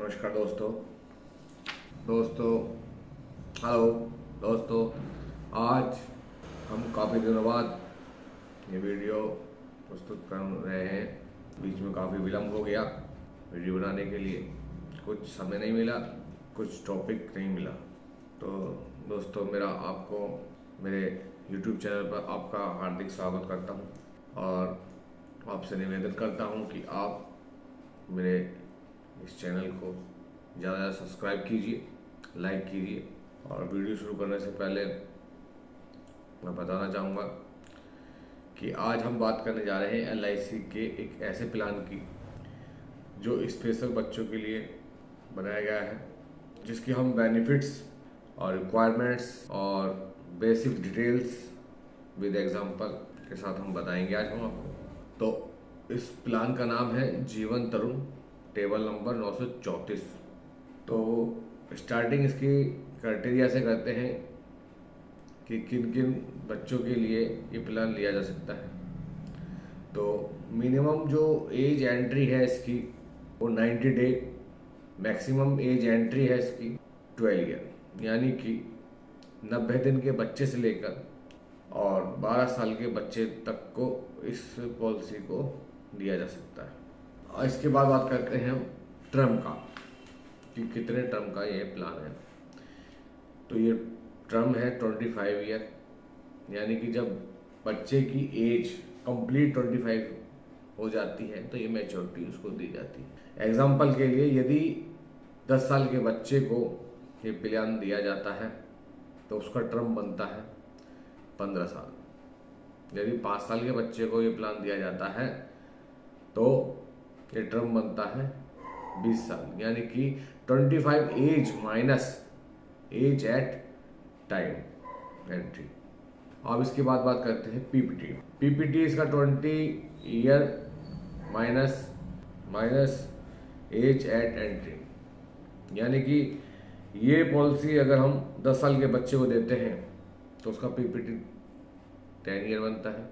नमस्कार दोस्तों दोस्तों हेलो दोस्तों। आज हम काफ़ी दिनों बाद ये वीडियो प्रस्तुत कर रहे हैं। बीच में काफ़ी विलम्ब हो गया वीडियो बनाने के लिए, कुछ समय नहीं मिला, कुछ टॉपिक नहीं मिला। तो दोस्तों मेरा आपको मेरे YouTube चैनल पर आपका हार्दिक स्वागत करता हूँ और आपसे निवेदन करता हूँ कि आप मेरे इस चैनल को ज़्यादा सब्सक्राइब कीजिए, लाइक कीजिए। और वीडियो शुरू करने से पहले मैं बताना चाहूँगा कि आज हम बात करने जा रहे हैं LIC के एक ऐसे प्लान की जो स्पेशल बच्चों के लिए बनाया गया है, जिसकी हम बेनिफिट्स और रिक्वायरमेंट्स और बेसिक डिटेल्स विद एग्जांपल के साथ हम बताएंगे आज हम आपको। तो इस प्लान का नाम है जीवन तरुण, टेबल नंबर 934। तो स्टार्टिंग इसकी क्राइटेरिया से करते हैं कि किन किन बच्चों के लिए ये प्लान लिया जा सकता है। तो मिनिमम जो एज एंट्री है इसकी वो 90 डे, मैक्सिमम एज एंट्री है इसकी 12 ईयर, यानी कि 90 दिन के बच्चे से लेकर और 12 साल के बच्चे तक को इस पॉलिसी को दिया जा सकता है। और इसके बाद बात करते हैं हम टर्म का कि कितने टर्म का ये प्लान है। तो ये टर्म है 25 ईयर, यानी कि जब बच्चे की एज कंप्लीट 25 हो जाती है तो ये मैच्योरिटी उसको दी जाती है। एग्जाम्पल के लिए यदि 10 साल के बच्चे को ये प्लान दिया जाता है तो उसका टर्म बनता है 15 साल। यदि 5 साल के बच्चे को ये प्लान दिया जाता है तो ये टर्म बनता है 20 साल, यानी कि 25 age minus age at time entry. अब इसके बाद बात करते हैं पीपीटी इसका 20 year minus age at entry, यानी कि ये पॉलिसी अगर हम 10 साल के बच्चे को देते हैं तो उसका पीपीटी 10 ईयर बनता है।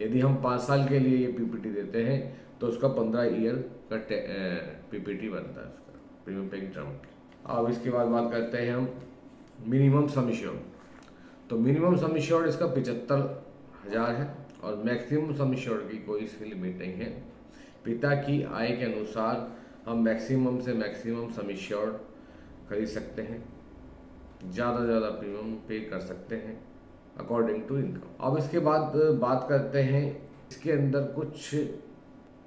यदि हम 5 साल के लिए ये पीपीटी देते हैं तो उसका 15 ईयर का पीपीटी बनता है, उसका प्रीमियम पेइंग टर्म। अब इसके बाद बात करते हैं हम मिनिमम सम एश्योर्ड। तो मिनिमम सम एश्योर्ड इसका 75,000 है और मैक्सिमम सम एश्योर्ड की कोई इसकी लिमिट नहीं है। पिता की आय के अनुसार हम मैक्सिमम से मैक्सिमम सम एश्योर्ड खरीद सकते हैं, ज़्यादा ज़्यादा प्रीमियम पे कर सकते हैं अकॉर्डिंग टू इनकम। अब इसके बाद बात करते हैं इसके अंदर कुछ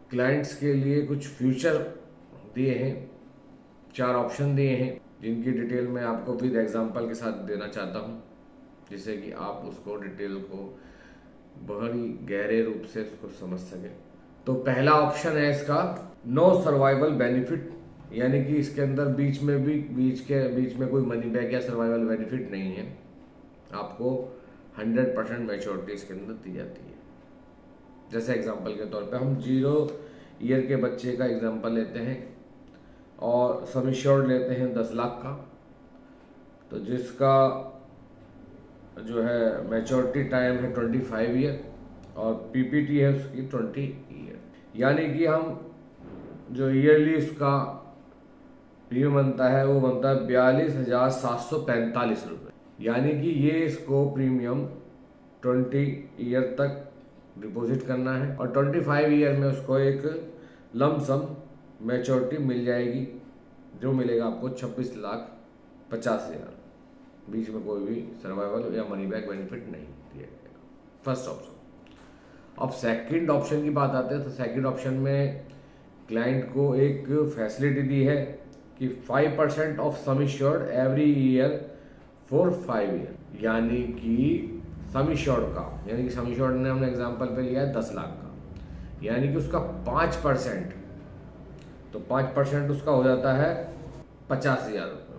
क्लाइंट्स के लिए कुछ फ्यूचर दिए हैं, 4 ऑप्शन दिए हैं, जिनकी डिटेल मैं आपको विद एग्जांपल के साथ देना चाहता हूं, जिससे कि आप उसको डिटेल को बहुत ही गहरे रूप से उसको समझ सकें। तो पहला ऑप्शन है इसका नो सर्वाइवल बेनिफिट, यानी कि इसके अंदर बीच में कोई मनी बैक या सर्वाइवल बेनिफिट नहीं है। आपको 100% मैच्योरिटी इसके अंदर दी जाती है। जैसे एग्जांपल के तौर पे हम 0 ईयर के बच्चे का एग्जांपल लेते हैं और सम एश्योर्ड लेते हैं 10 लाख का, तो जिसका जो है मैच्योरिटी टाइम है 25 ईयर और पीपीटी है उसकी 20 ईयर, यानी कि हम जो ईयरली उसका प्रीमियम बनता है वो बनता है 42,745 रुपये, यानी कि ये इसको प्रीमियम 20 ईयर तक डिपॉजिट करना है और 25 ईयर में उसको एक लम सम मैच्योरिटी मिल जाएगी, जो मिलेगा आपको 26,50,000। बीच में कोई भी सर्वाइवल या मनी बैक बेनिफिट नहीं दिया जाएगा। First option. अब सेकंड ऑप्शन की बात आते हैं तो सेकंड ऑप्शन में क्लाइंट को एक फैसिलिटी दी है कि 5% of sum assured every year for 5 year, यानी कि सम एश्योर्ड का, यानी कि सम एश्योर्ड ने हमने एग्जांपल पे लिया है 10 लाख का, यानी कि उसका 5%, तो 5% उसका हो जाता है 50,000 रुपये,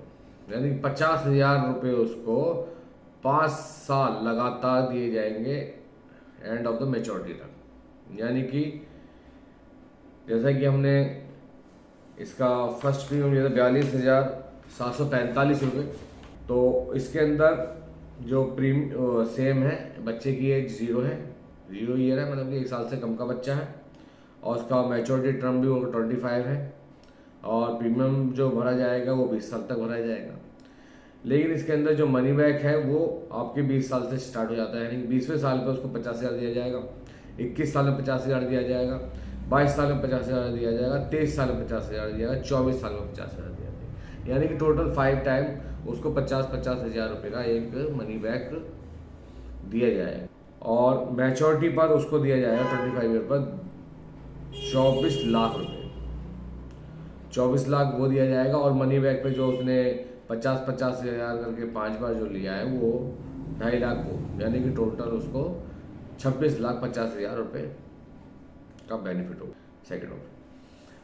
यानी 50,000 रुपये उसको 5 साल लगातार दिए जाएंगे एंड ऑफ द मैच्योरिटी तक। यानी कि जैसा कि हमने इसका फर्स्ट प्रीमियम लिया था 42,745 रुपये, तो इसके अंदर जो सेम है, बच्चे की एज 0 है, 0 ईयर है, मतलब कि 1 साल से कम का बच्चा है और उसका मैच्योरिटी टर्म भी 25 है और प्रीमियम जो भरा जाएगा वो 20 साल तक भरा जाएगा। लेकिन इसके अंदर जो मनी बैक है वो आपके 20 साल से स्टार्ट हो जाता है, यानी 20वें साल पे उसको 50,000 दिया जाएगा, 21 साल में 50,000 दिया जाएगा, 22 साल में 50,000 दिया जाएगा, 23 साल में 50,000 दिया जाएगा, 24 साल में 50,000 दिया जाएगा। यानी कि टोटल 5 टाइम उसको 50,000 रुपये का एक मनी बैक दिया जाएगा। और मैच्योरिटी पर उसको दिया जाएगा 25 ईयर पर 24 लाख रुपये, 24 लाख वो दिया जाएगा। और मनी बैक पे जो उसने 50,000 करके 5 बार जो लिया है वो 2.5 लाख को, यानी कि टोटल उसको 26,50,000 रुपये का बेनिफिट होगा। Second option.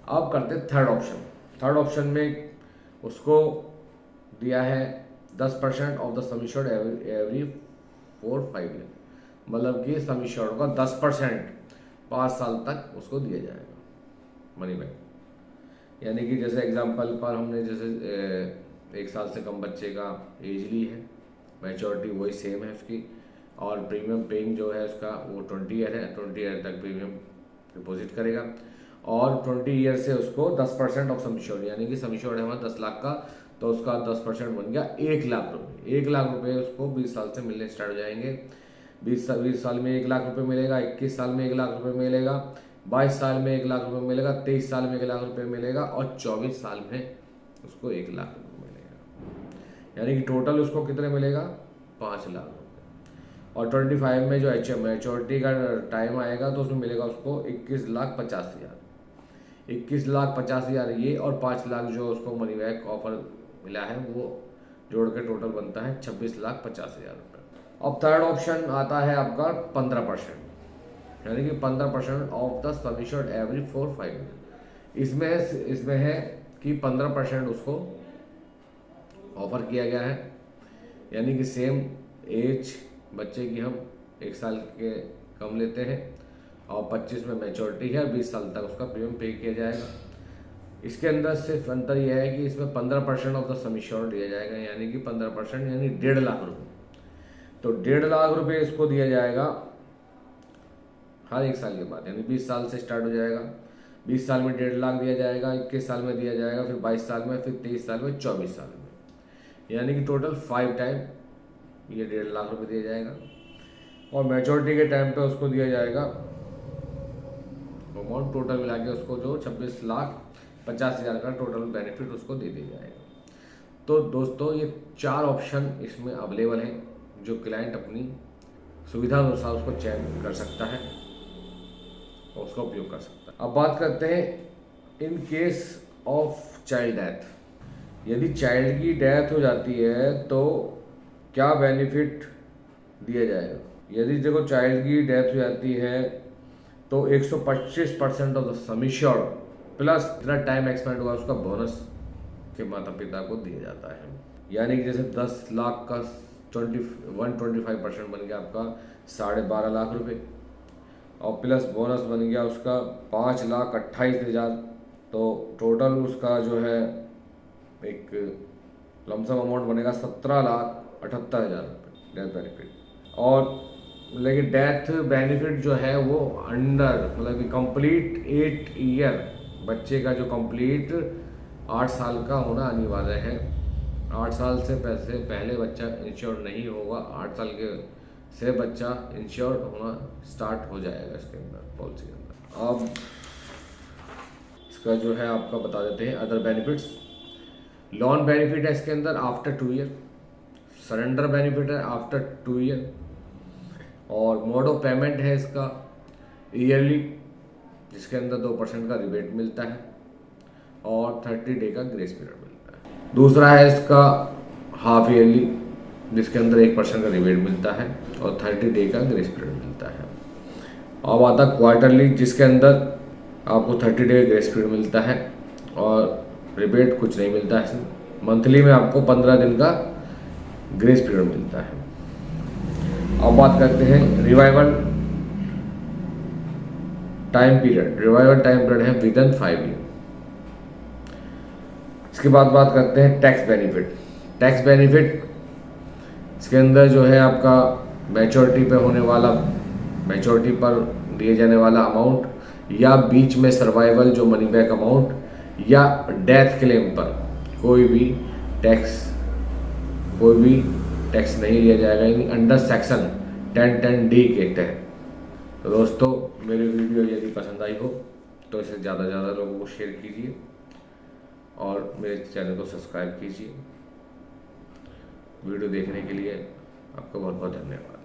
अब करते हैं थर्ड ऑप्शन। थर्ड ऑप्शन में उसको दिया है 10% of the sum assured every 4-5 year, मतलब कि सम एश्योर्ड का 10% 5 साल तक उसको दिया जाएगा मनी बैक। यानी कि जैसे एग्जांपल पर हमने जैसे 1 साल से कम बच्चे का एज ली है, मैच्योरिटी वही सेम है उसकी, और प्रीमियम पेइंग जो है उसका वो 20 ईयर है, 20 ईयर तक प्रीमियम डिपॉजिट करेगा। और 20 ईयर से उसको 10% ऑफ सम एश्योर्ड, यानी कि सम एश्योर्ड है हमारा 10 लाख का, तो उसका 10% बन गया 1 लाख रुपये। 1 लाख रुपये उसको 20 साल से मिलने स्टार्ट हो जाएंगे। 20 साल में 1 लाख रुपये मिलेगा, 21 साल में 1 लाख रुपये मिलेगा, 22 साल में 1 लाख रुपये मिलेगा, 23 साल में 1 लाख रुपये मिलेगा, और 24 साल में उसको 1 लाख रुपये मिलेगा। यानी कि टोटल उसको कितने मिलेगा? 5 लाख रुपये। और 25 में जो मैच्योरिटी का टाइम आएगा तो उसमें मिलेगा उसको 21,50,000, 21,50,000 ये, और 5 लाख जो उसको मनी बैक ऑफर मिला है वो जोड़ के टोटल बनता है 26,50,000 रुपये। अब थर्ड ऑप्शन आता है आपका 15%, यानी कि 15% of the sum assured every 4-5 year. इसमें है कि 15% उसको ऑफर किया गया है, यानी कि सेम एज बच्चे की हम 1 साल के कम लेते हैं, और 25 में मैच्योरिटी है, 20 साल तक उसका प्रीमियम पे किया जाएगा। इसके अंदर सिर्फ अंतर यह है कि इसमें 15% ऑफ द सम एश्योर्ड दिया जाएगा, यानी कि 15% यानी 1.5 लाख रुपये। तो 1.5 लाख रुपये इसको दिया जाएगा हर 1 साल के बाद, यानी 20 साल से स्टार्ट हो जाएगा। 20 साल में 1.5 लाख दिया जाएगा, 21 साल में दिया जाएगा, फिर 22 साल में, फिर 23 साल में, 24 साल में, यानी कि टोटल 5 टाइम ये 1.5 लाख रुपये दिया जाएगा। और मैच्योरिटी के टाइम पे उसको दिया जाएगा अमाउंट टोटल मिला के उसको जो 26,50,000 का टोटल बेनिफिट उसको दे दिया जाएगा। तो दोस्तों ये 4 ऑप्शन इसमें अवेलेबल हैं जो क्लाइंट अपनी सुविधा अनुसार उसको चयन कर सकता है और उसका उपयोग कर सकता है। अब बात करते हैं in case of child death. यदि चाइल्ड की डेथ हो जाती है तो क्या बेनिफिट दिया जाएगा? यदि देखो चाइल्ड की डेथ हो जाती है तो 125% of the sum assured plus जितना टाइम एक्सपेंड हुआ उसका बोनस के माता पिता को दिया जाता है। यानी कि जैसे 10 लाख का 125% बन गया आपका 12.5 लाख रुपये, और प्लस बोनस बन गया उसका 5,28,000, तो टोटल उसका जो है एक लमसम अमाउंट बनेगा 17,78,000 रुपये डेथ बेनिफिट। और लेकिन डेथ बेनिफिट जो है वो अंडर मतलब कि कंप्लीट 8 ईयर, बच्चे का जो कंप्लीट 8 साल का होना अनिवार्य है। 8 साल से पहले बच्चा इंश्योर्ड नहीं होगा, 8 साल के से बच्चा इंश्योर्ड होना स्टार्ट हो जाएगा इसके अंदर, पॉलिसी के अंदर। अब इसका जो है आपका बता देते हैं अदर बेनिफिट्स। लोन बेनिफिट है इसके अंदर आफ्टर 2 ईयर, सरेंडर बेनिफिट है आफ्टर 2 ईयर, और मोड ऑफ पेमेंट है इसका ईयरली जिसके अंदर 2% का रिबेट मिलता है, और 30 डे का ग्रेस पीरियड मिलता है। दूसरा है इसका हाफ ईयरली जिसके अंदर 1% का रिबेट मिलता है और 30 डे का ग्रेस पीरियड मिलता है। अब आता क्वार्टरली जिसके अंदर आपको 30 डे ग्रेस पीरियड मिलता है और रिबेट कुछ नहीं मिलता है। मंथली में आपको 15 दिन का ग्रेस पीरियड मिलता है। अब बात करते हैं revival time period. Revival time period है विदिन 5 ईयर। इसके बाद बात करते हैं टैक्स बेनिफिट। टैक्स बेनिफिट इसके अंदर जो है आपका मैच्योरिटी पे होने वाला, मैच्योरिटी पर दिए जाने वाला अमाउंट, या बीच में सर्वाइवल जो मनी बैक अमाउंट, या डेथ क्लेम पर कोई भी टैक्स नहीं लिया जाएगा, यानी अंडर सेक्शन 1010D के तहत। तो दोस्तों, मेरी वीडियो यदि पसंद आई हो तो इसे ज़्यादा से ज़्यादा लोगों को शेयर कीजिए और मेरे चैनल को सब्सक्राइब कीजिए। वीडियो देखने के लिए आपका बहुत बहुत धन्यवाद।